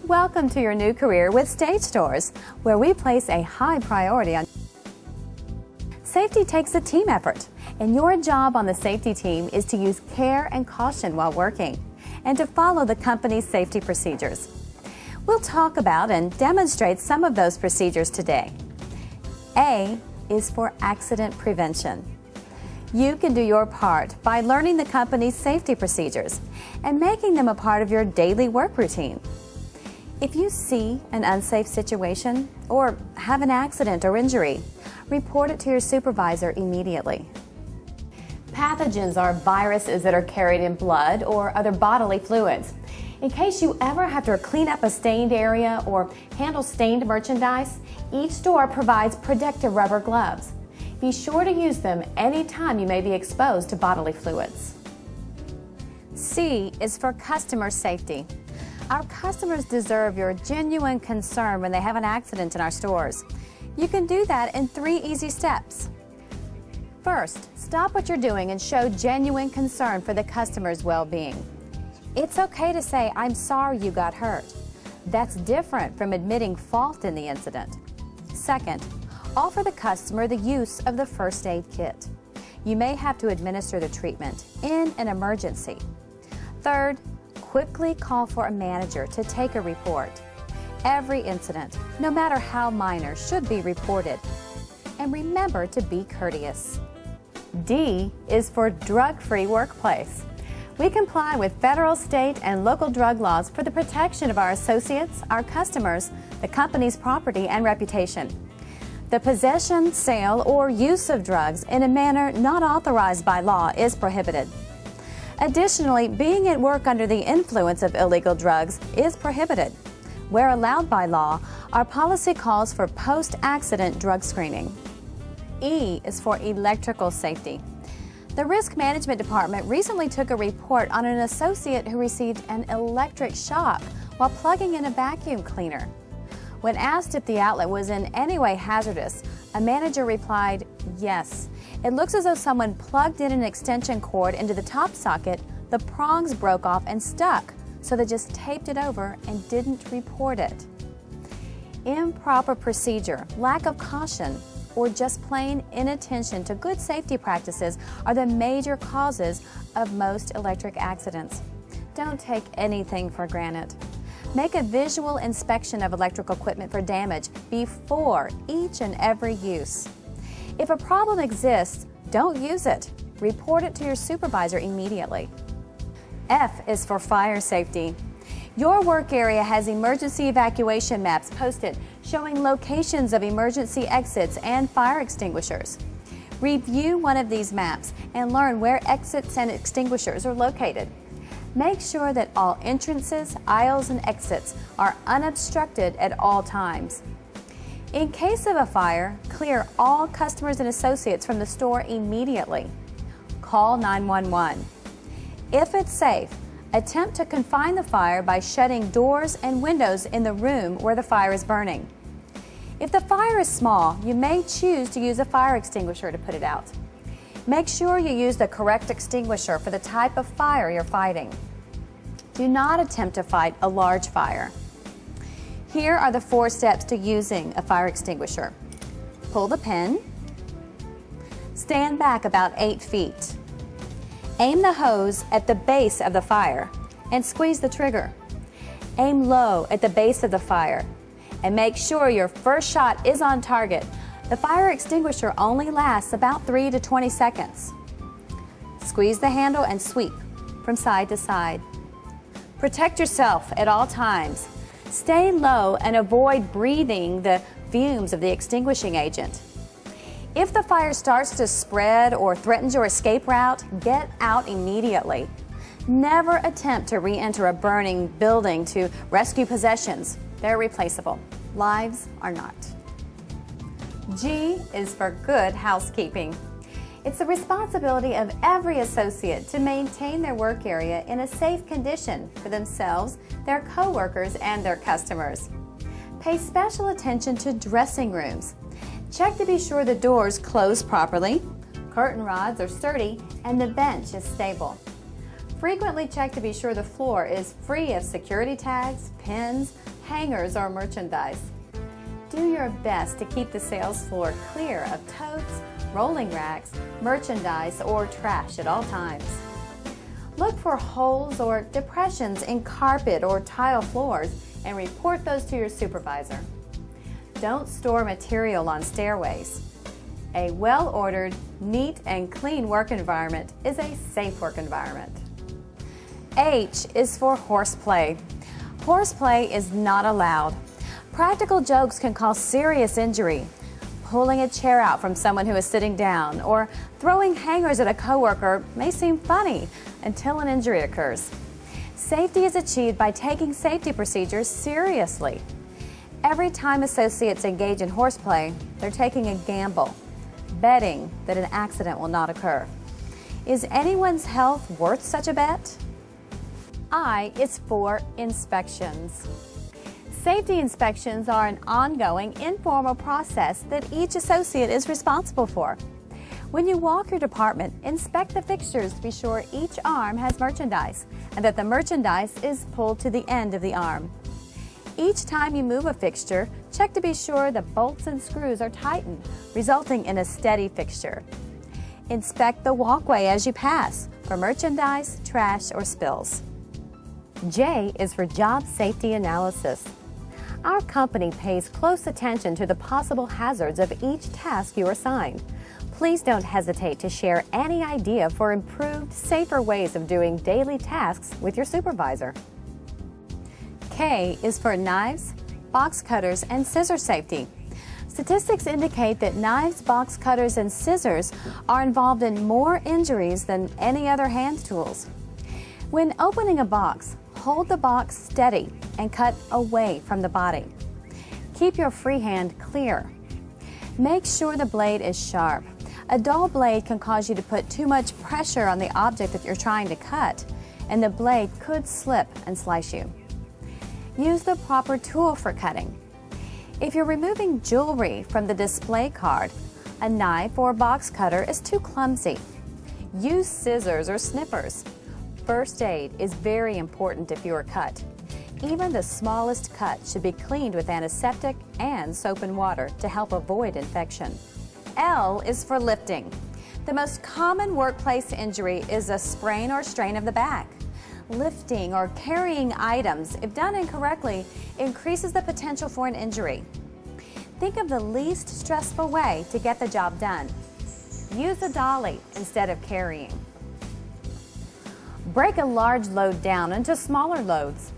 Welcome to your new career with Stage Stores, where we place a high priority on safety. Takes a team effort, and your job on the safety team is to use care and caution while working and to follow the company's safety procedures. We'll talk about and demonstrate some of those procedures today. A is for accident prevention. You can do your part by learning the company's safety procedures and making them a part of your daily work routine. If you see an unsafe situation or have an accident or injury, report it to your supervisor immediately. Pathogens are viruses that are carried in blood or other bodily fluids. In case you ever have to clean up a stained area or handle stained merchandise, each store provides protective rubber gloves. Be sure to use them anytime you may be exposed to bodily fluids. C is for customer safety. Our customers deserve your genuine concern when they have an accident in our stores. You can do that in 3 easy steps. First, stop what you're doing and show genuine concern for the customer's well-being. It's okay to say, "I'm sorry you got hurt." That's different from admitting fault in the incident. Second, offer the customer the use of the first aid kit. You may have to administer the treatment in an emergency. Third, quickly call for a manager to take a report. Every incident, no matter how minor, should be reported. And remember to be courteous. D is for drug-free workplace. We comply with federal, state, and local drug laws for the protection of our associates, our customers, the company's property, and reputation. The possession, sale, or use of drugs in a manner not authorized by law is prohibited. Additionally, being at work under the influence of illegal drugs is prohibited. Where allowed by law, our policy calls for post-accident drug screening. E is for electrical safety. The Risk Management Department recently took a report on an associate who received an electric shock while plugging in a vacuum cleaner. When asked if the outlet was in any way hazardous, a manager replied, "Yes. It looks as though someone plugged in an extension cord into the top socket, the prongs broke off and stuck, so they just taped it over and didn't report it." Improper procedure, lack of caution, or just plain inattention to good safety practices are the major causes of most electric accidents. Don't take anything for granted. Make a visual inspection of electrical equipment for damage before each and every use. If a problem exists, don't use it. Report it to your supervisor immediately. F is for fire safety. Your work area has emergency evacuation maps posted showing locations of emergency exits and fire extinguishers. Review one of these maps and learn where exits and extinguishers are located. Make sure that all entrances, aisles, and exits are unobstructed at all times. In case of a fire, clear all customers and associates from the store immediately. Call 911. If it's safe, attempt to confine the fire by shutting doors and windows in the room where the fire is burning. If the fire is small, you may choose to use a fire extinguisher to put it out. Make sure you use the correct extinguisher for the type of fire you're fighting. Do not attempt to fight a large fire. Here are the 4 steps to using a fire extinguisher. Pull the pin. Stand back about 8 feet. Aim the hose at the base of the fire and squeeze the trigger. Aim low at the base of the fire and make sure your first shot is on target. The fire extinguisher only lasts about 3 to 20 seconds. Squeeze the handle and sweep from side to side. Protect yourself at all times. Stay low and avoid breathing the fumes of the extinguishing agent. If the fire starts to spread or threatens your escape route, get out immediately. Never attempt to re-enter a burning building to rescue possessions. They're replaceable. Lives are not. G is for good housekeeping. It's the responsibility of every associate to maintain their work area in a safe condition for themselves, their co-workers, and their customers. Pay special attention to dressing rooms. Check to be sure the doors close properly, curtain rods are sturdy, and the bench is stable. Frequently check to be sure the floor is free of security tags, pins, hangers, or merchandise. Do your best to keep the sales floor clear of totes, rolling racks, merchandise, or trash at all times. Look for holes or depressions in carpet or tile floors and report those to your supervisor. Don't store material on stairways. A well-ordered, neat, and clean work environment is a safe work environment. H is for horseplay. Horseplay is not allowed. Practical jokes can cause serious injury. Pulling a chair out from someone who is sitting down or throwing hangers at a coworker may seem funny until an injury occurs. Safety is achieved by taking safety procedures seriously. Every time associates engage in horseplay, they're taking a gamble, betting that an accident will not occur. Is anyone's health worth such a bet? I is for inspections. Safety inspections are an ongoing, informal process that each associate is responsible for. When you walk your department, inspect the fixtures to be sure each arm has merchandise and that the merchandise is pulled to the end of the arm. Each time you move a fixture, check to be sure the bolts and screws are tightened, resulting in a steady fixture. Inspect the walkway as you pass for merchandise, trash, or spills. J is for job safety analysis. Our company pays close attention to the possible hazards of each task you are assigned. Please don't hesitate to share any idea for improved, safer ways of doing daily tasks with your supervisor. K is for knives, box cutters, and scissor safety. Statistics indicate that knives, box cutters, and scissors are involved in more injuries than any other hand tools. When opening a box, hold the box steady and cut away from the body. Keep your free hand clear. Make sure the blade is sharp. A dull blade can cause you to put too much pressure on the object that you're trying to cut, and the blade could slip and slice you. Use the proper tool for cutting. If you're removing jewelry from the display card, a knife or box cutter is too clumsy. Use scissors or snippers. First aid is very important if you are cut. Even the smallest cut should be cleaned with antiseptic and soap and water to help avoid infection. L is for lifting. The most common workplace injury is a sprain or strain of the back. Lifting or carrying items, if done incorrectly, increases the potential for an injury. Think of the least stressful way to get the job done. Use a dolly instead of carrying. Break a large load down into smaller loads.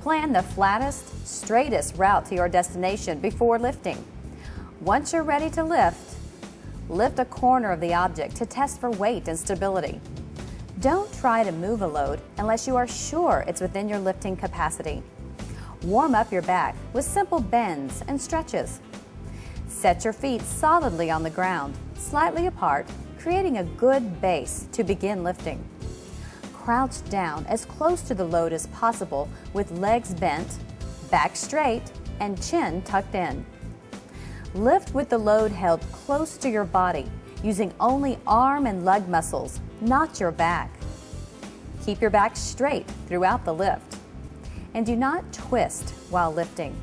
Plan the flattest, straightest route to your destination before lifting. Once you're ready to lift a corner of the object to test for weight and stability. Don't try to move a load unless you are sure it's within your lifting capacity. Warm up your back with simple bends and stretches. Set your feet solidly on the ground, slightly apart, creating a good base to begin lifting. Crouch down as close to the load as possible with legs bent, back straight, and chin tucked in. Lift with the load held close to your body, using only arm and leg muscles, not your back. Keep your back straight throughout the lift. And do not twist while lifting.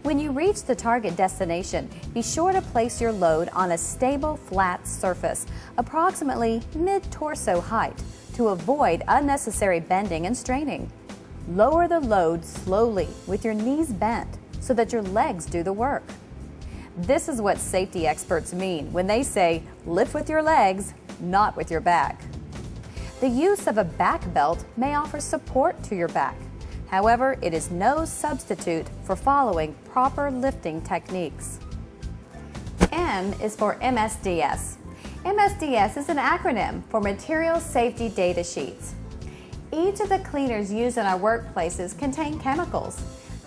When you reach the target destination, be sure to place your load on a stable, flat surface, approximately mid-torso height, to avoid unnecessary bending and straining. Lower the load slowly with your knees bent so that your legs do the work. This is what safety experts mean when they say, lift with your legs, not with your back. The use of a back belt may offer support to your back. However, it is no substitute for following proper lifting techniques. M is for MSDS. MSDS is an acronym for Material Safety Data Sheets. Each of the cleaners used in our workplaces contain chemicals.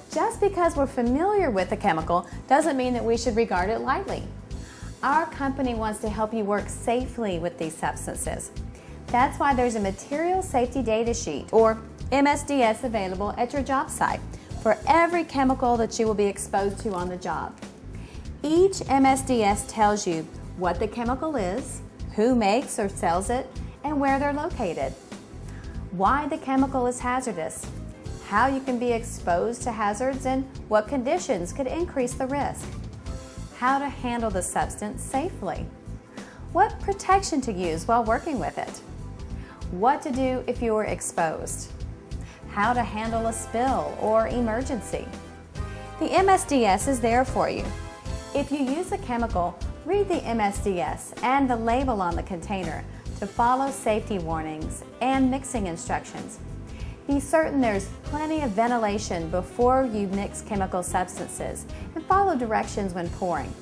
Just because we're familiar with the chemical doesn't mean that we should regard it lightly. Our company wants to help you work safely with these substances. That's why there's a Material Safety Data Sheet, or MSDS, available at your job site for every chemical that you will be exposed to on the job. Each MSDS tells you what the chemical is, who makes or sells it, and where they're located. Why the chemical is hazardous, how you can be exposed to hazards and what conditions could increase the risk, how to handle the substance safely, what protection to use while working with it, what to do if you are exposed, how to handle a spill or emergency. The MSDS is there for you. If you use a chemical, read the MSDS and the label on the container to follow safety warnings and mixing instructions. Be certain there's plenty of ventilation before you mix chemical substances and follow directions when pouring.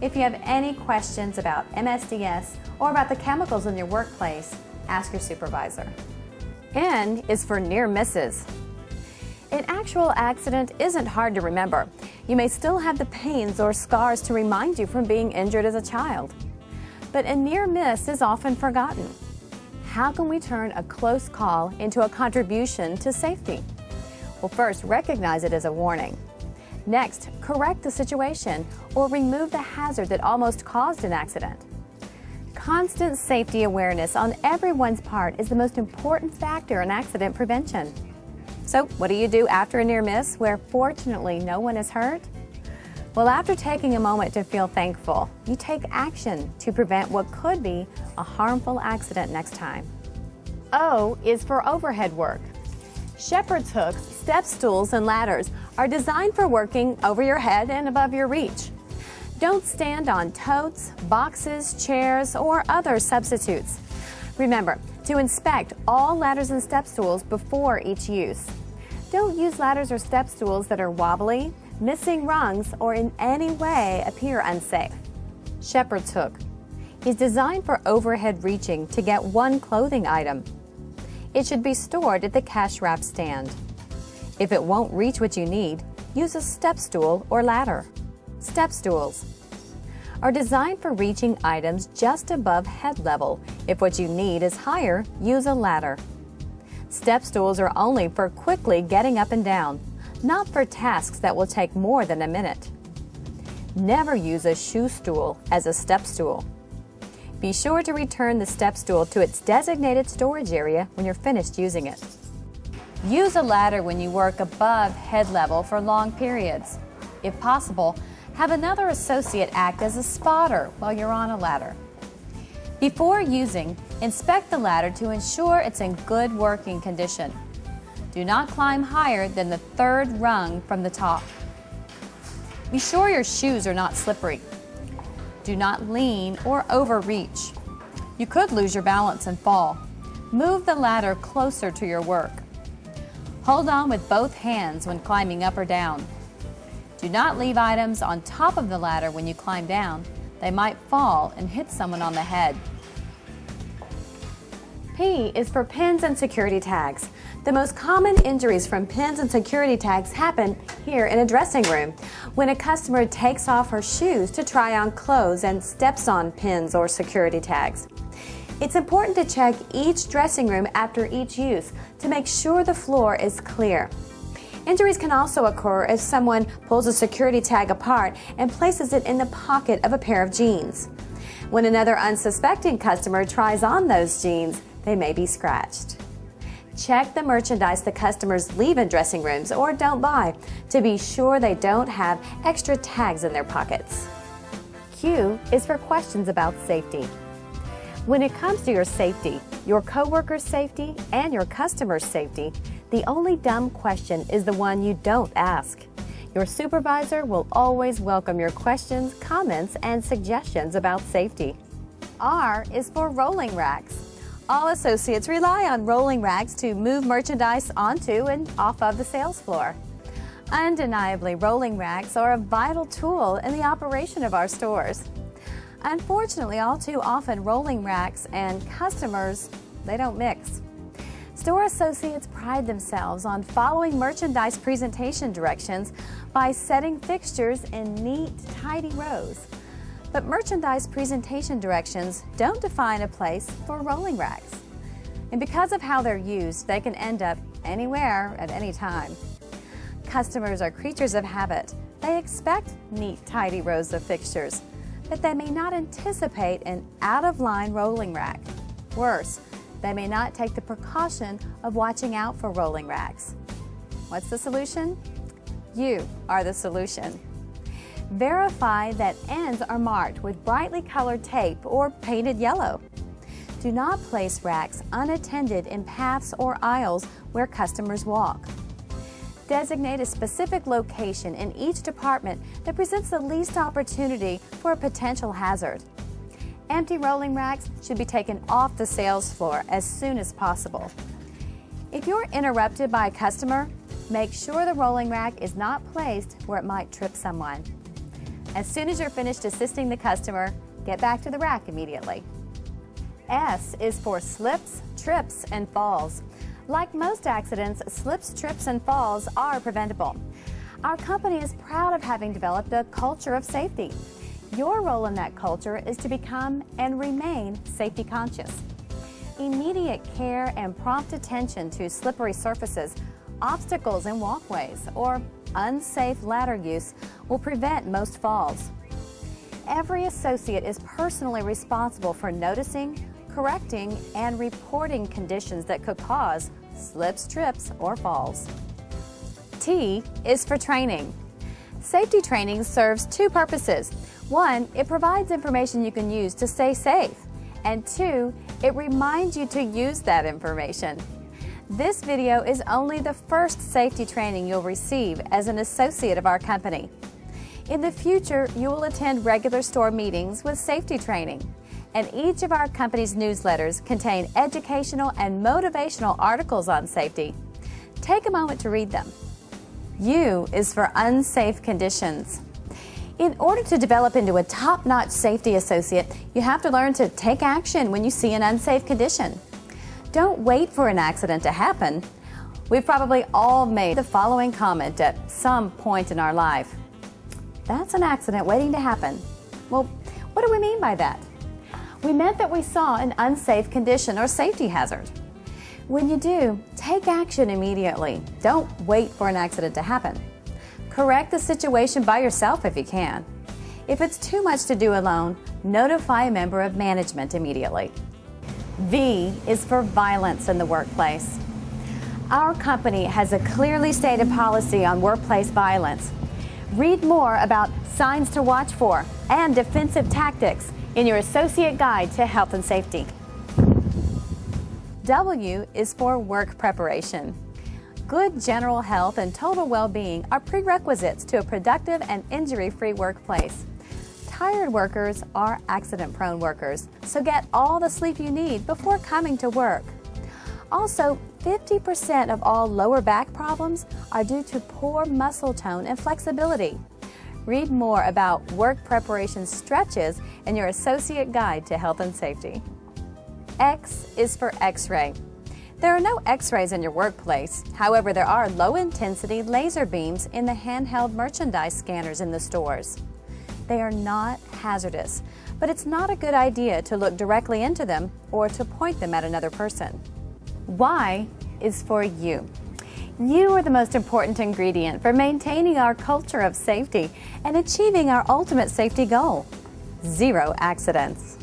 If you have any questions about MSDS or about the chemicals in your workplace, ask your supervisor. N is for near misses. An actual accident isn't hard to remember. You may still have the pains or scars to remind you from being injured as a child. But a near miss is often forgotten. How can we turn a close call into a contribution to safety? Well, first, recognize it as a warning. Next, correct the situation or remove the hazard that almost caused an accident. Constant safety awareness on everyone's part is the most important factor in accident prevention. So, what do you do after a near miss where fortunately no one is hurt? Well, after taking a moment to feel thankful, you take action to prevent what could be a harmful accident next time. O is for overhead work. Shepherd's hooks, step stools, and ladders are designed for working over your head and above your reach. Don't stand on totes, boxes, chairs, or other substitutes. Remember to inspect all ladders and step stools before each use. Don't use ladders or step stools that are wobbly, missing rungs, or in any way appear unsafe. Shepherd's hook is designed for overhead reaching to get one clothing item. It should be stored at the cash wrap stand. If it won't reach what you need, use a step stool or ladder. Step stools are designed for reaching items just above head level. If what you need is higher, use a ladder. Step stools are only for quickly getting up and down, not for tasks that will take more than a minute. Never use a shoe stool as a step stool. Be sure to return the step stool to its designated storage area when you're finished using it. Use a ladder when you work above head level for long periods. If possible, have another associate act as a spotter while you're on a ladder. Before using, inspect the ladder to ensure it's in good working condition. Do not climb higher than the third rung from the top. Be sure your shoes are not slippery. Do not lean or overreach. You could lose your balance and fall. Move the ladder closer to your work. Hold on with both hands when climbing up or down. Do not leave items on top of the ladder when you climb down. They might fall and hit someone on the head. P is for pins and security tags. The most common injuries from pins and security tags happen here in a dressing room when a customer takes off her shoes to try on clothes and steps on pins or security tags. It's important to check each dressing room after each use to make sure the floor is clear. Injuries can also occur if someone pulls a security tag apart and places it in the pocket of a pair of jeans. When another unsuspecting customer tries on those jeans, they may be scratched. Check the merchandise the customers leave in dressing rooms or don't buy to be sure they don't have extra tags in their pockets. Q is for questions about safety. When it comes to your safety, your coworkers' safety, and your customers' safety, the only dumb question is the one you don't ask. Your supervisor will always welcome your questions, comments, and suggestions about safety. R is for rolling racks. All associates rely on rolling racks to move merchandise onto and off of the sales floor. Undeniably, rolling racks are a vital tool in the operation of our stores. Unfortunately, all too often, rolling racks and customers, they don't mix. Store associates pride themselves on following merchandise presentation directions by setting fixtures in neat, tidy rows. But merchandise presentation directions don't define a place for rolling racks. And because of how they're used, they can end up anywhere at any time. Customers are creatures of habit. They expect neat, tidy rows of fixtures, but they may not anticipate an out-of-line rolling rack. Worse, they may not take the precaution of watching out for rolling racks. What's the solution? You are the solution. Verify that ends are marked with brightly colored tape or painted yellow. Do not place racks unattended in paths or aisles where customers walk. Designate a specific location in each department that presents the least opportunity for a potential hazard. Empty rolling racks should be taken off the sales floor as soon as possible. If you're interrupted by a customer, make sure the rolling rack is not placed where it might trip someone. As soon as you're finished assisting the customer, get back to the rack immediately. S is for slips, trips, and falls. Like most accidents, slips, trips, and falls are preventable. Our company is proud of having developed a culture of safety. Your role in that culture is to become and remain safety conscious. Immediate care and prompt attention to slippery surfaces, obstacles in walkways, or unsafe ladder use will prevent most falls. Every associate is personally responsible for noticing, correcting, and reporting conditions that could cause slips, trips, or falls. T is for training. Safety training serves two purposes. One, it provides information you can use to stay safe. And two, it reminds you to use that information. This video is only the first safety training you'll receive as an associate of our company. In the future, you will attend regular store meetings with safety training, and each of our company's newsletters contain educational and motivational articles on safety. Take a moment to read them. U is for unsafe conditions. In order to develop into a top-notch safety associate, you have to learn to take action when you see an unsafe condition. Don't wait for an accident to happen. We've probably all made the following comment at some point in our life. That's an accident waiting to happen. Well, what do we mean by that? We meant that we saw an unsafe condition or safety hazard. When you do, take action immediately. Don't wait for an accident to happen. Correct the situation by yourself if you can. If it's too much to do alone, notify a member of management immediately. V is for violence in the workplace. Our company has a clearly stated policy on workplace violence. Read more about signs to watch for and defensive tactics in your Associate Guide to Health and Safety. W is for work preparation. Good general health and total well-being are prerequisites to a productive and injury-free workplace. Tired workers are accident-prone workers, so get all the sleep you need before coming to work. Also, 50% of all lower back problems are due to poor muscle tone and flexibility. Read more about work preparation stretches in your Associate Guide to Health and Safety. X is for X-ray. There are no X-rays in your workplace. However, there are low-intensity laser beams in the handheld merchandise scanners in the stores. They are not hazardous, but it's not a good idea to look directly into them or to point them at another person. Y is for you. You are the most important ingredient for maintaining our culture of safety and achieving our ultimate safety goal: 0 accidents.